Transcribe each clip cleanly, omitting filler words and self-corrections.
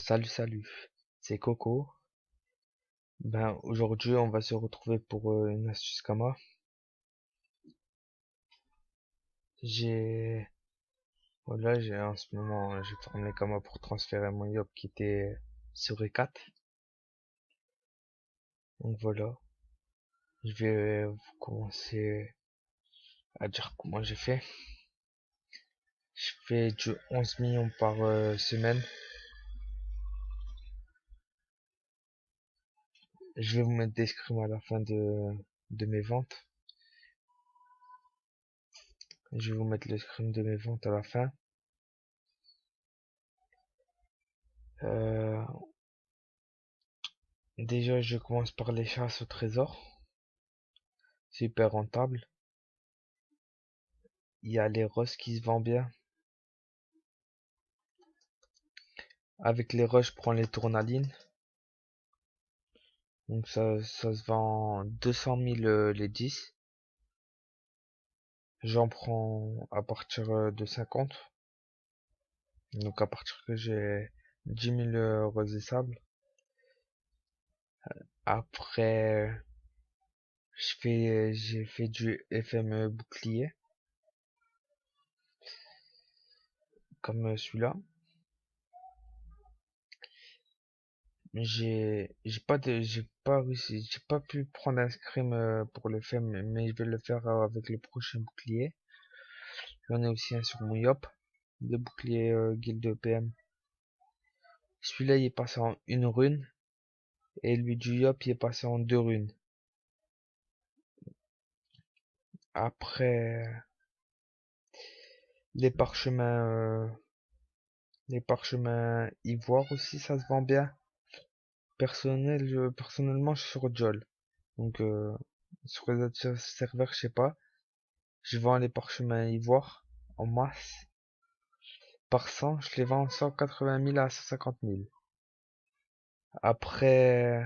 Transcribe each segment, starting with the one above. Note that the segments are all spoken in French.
Salut, c'est Coco. Ben aujourd'hui on va se retrouver pour une astuce Kama. J'ai j'ai en ce moment j'ai formé Kama pour transférer mon yop qui était sur E4. Donc voilà, je vais vous commencer à dire comment j'ai fait. Je fais du 11 millions par semaine. Je vais vous mettre des scrims à la fin de mes ventes. Je vais vous mettre le scrim de mes ventes à la fin. Euh, Déjà je commence par les chasses au trésor. C'est hyper rentable. Il y a les roses qui se vendent bien. Avec les roses, je prends les tournalines. Donc ça se vend 200 000 les 10. J'en prends à partir de 50. Donc à partir que j'ai 10 000 roses et sable. Après, j'ai fait du FM bouclier, comme celui-là. J'ai pas pu prendre un scrim pour le faire, mais je vais le faire avec le prochain bouclier. J'en ai aussi un sur mon Yop, le bouclier guild PM. Celui-là, il est passé en une rune, et lui du Yop, il est passé en deux runes. Après, les parchemins, euh, les parchemins ivoire aussi, ça se vend bien. Personnellement, je suis sur Jol. Donc, sur les autres serveurs, je sais pas. Je vends les parchemins ivoire en masse. Par 100, je les vends 180 000 à 150 000. Après,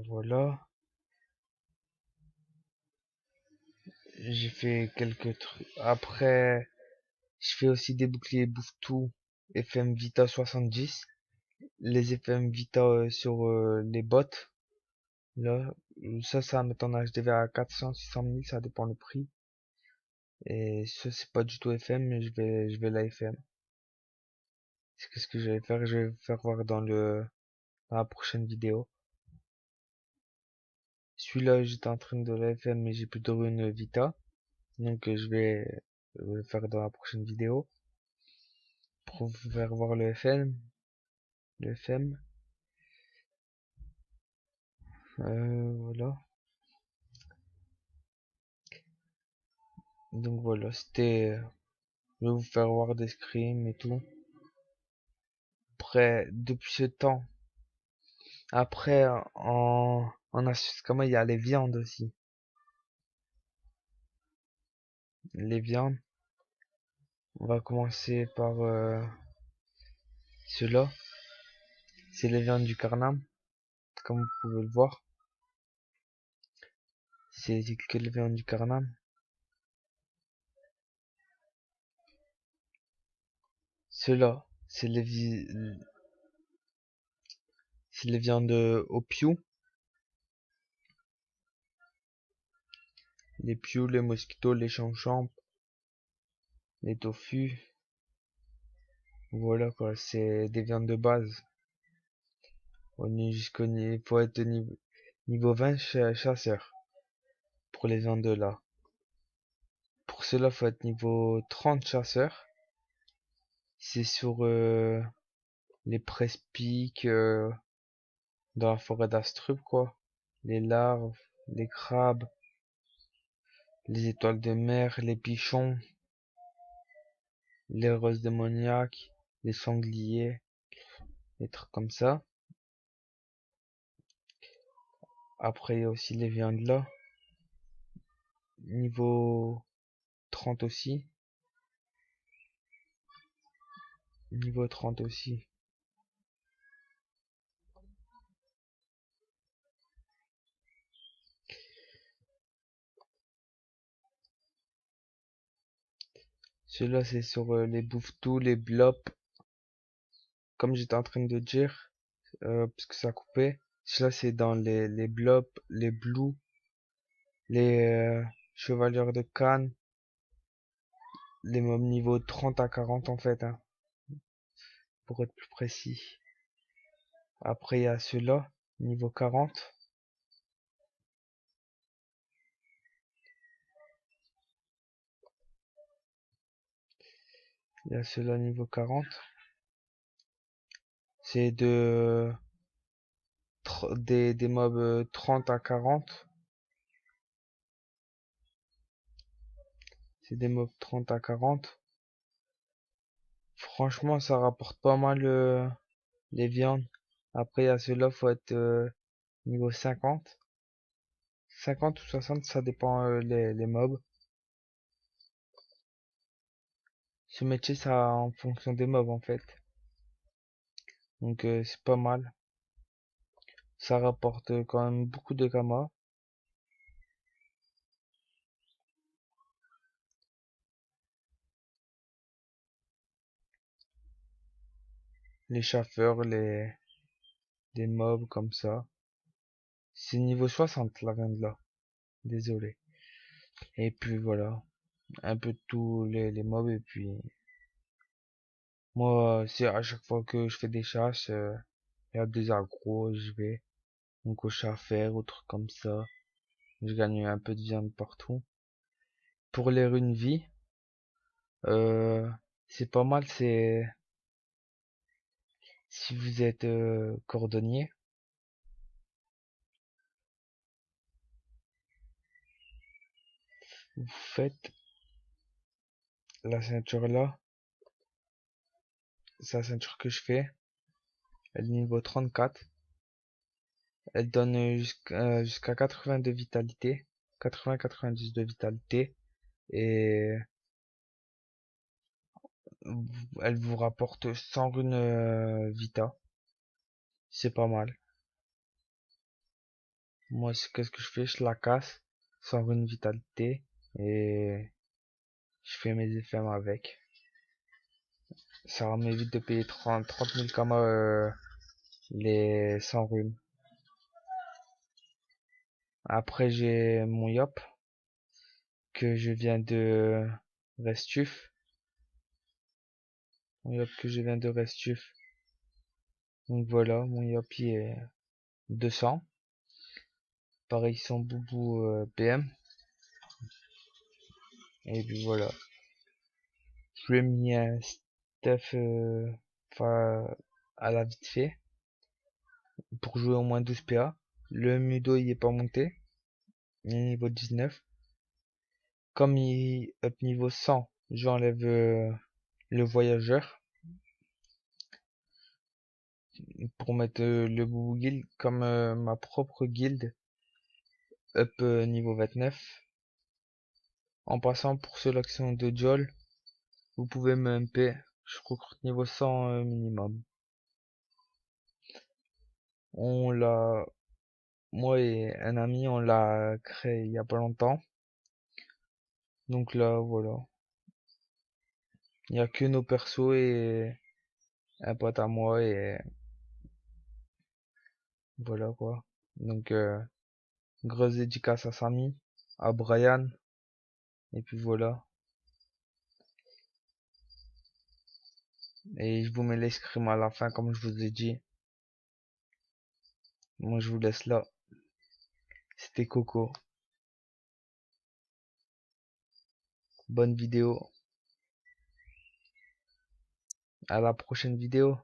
voilà. J'ai fait quelques trucs. Après, je fais aussi des boucliers bouffe-tout FM Vita 70. Les FM Vita sur les bots. Là, ça va mettre en HDV à 400, 600 000, ça dépend le prix. Et ça, c'est pas du tout FM, mais je vais la FM. Qu'est-ce que je vais faire? Je vais faire voir dans la prochaine vidéo. Celui-là, j'étais en train de la FM, mais j'ai plutôt une Vita. Donc, je vais le faire dans la prochaine vidéo. Pour vous faire voir le FM. Voilà. Donc voilà, je vais vous faire voir des scrims et tout. Après, depuis ce temps, après, en astuce, comment il y a les viandes aussi. Les viandes, on va commencer par ceux-là. C'est les viandes du Carnam, comme vous pouvez le voir. C'est que les viandes du Carnam. Ceux-là, c'est les viandes au piou. Les piou, les mosquitos, les champs, les tofu. Voilà quoi, c'est des viandes de base. On est jusqu'au niveau, faut être niveau 20 chasseur pour les viandes là. Pour cela, faut être niveau 30 chasseur. C'est sur les presses-piques dans la forêt d'Astrup quoi. Les larves, les crabes, les étoiles de mer, les pichons, les roses démoniaques, les sangliers, des trucs comme ça. Après, il y a aussi les viandes là. Niveau 30 aussi. Niveau 30 aussi. Ceux-là, c'est sur les bouffetous, les blops. comme j'étais en train de dire, parce que ça a coupé, cela c'est dans les blobs, les blues, les chevaliers de Cannes, les mobs niveau 30 à 40 en fait, hein, pour être plus précis. Après il y a ceux-là, niveau 40. Il y a ceux-là niveau 40. C'est des mobs 30 à 40. C'est des mobs 30 à 40. Franchement, ça rapporte pas mal les viandes. Après, il y a ceux-là, faut être niveau 50. 50 ou 60, ça dépend les mobs. Ce métier, ça en fonction des mobs en fait. Donc c'est pas mal. Ça rapporte quand même beaucoup de gamma. Les chaffeurs, des mobs comme ça. C'est niveau 60 la viande là. Désolé. Et puis voilà. Un peu de tous les mobs. Et puis moi, c'est à chaque fois que je fais des chasses, il y a des agros, je vais. Donc au chaffeur, ou trucs comme ça. Je gagne un peu de viande partout. Pour les runes vie, euh, c'est pas mal. C'est si vous êtes cordonnier, vous faites la ceinture là. C'est la ceinture que je fais. Elle est niveau 34. Elle donne jusqu'à 80 de vitalité. 80-90 de vitalité. Et elle vous rapporte 100 runes vita. C'est pas mal. Moi, qu'est-ce que je fais? Je la casse. 100 runes vitalité. Et je fais mes effets avec. Ça m'évite de payer 30 000 kamas les 100 runes. Après, j'ai mon yop que je viens de Restuf. Mon yop que je viens de Restuf. Donc voilà, mon yop il est 200. Pareil, son boubou PM. Et puis voilà. Je lui ai mis un stuff enfin, à la vite fait pour jouer au moins 12 PA. Le Mudo il est pas monté. Il est niveau 19. Comme il up niveau 100, j'enlève le voyageur pour mettre le boubou guild comme ma propre guilde up niveau 29. En passant pour ceux qui sont de Jol, vous pouvez me MP. Je recrute niveau 100 minimum. On l'a, moi et un ami, on l'a créé il y a pas longtemps. Donc là, voilà. Il y a que nos persos et un pote à moi et voilà quoi. Donc grosse dédicace à Samy, à Brian et puis voilà. Et je vous mets l'escrime à la fin comme je vous ai dit. Moi je vous laisse là. C'était Coco. Bonne vidéo. À la prochaine vidéo.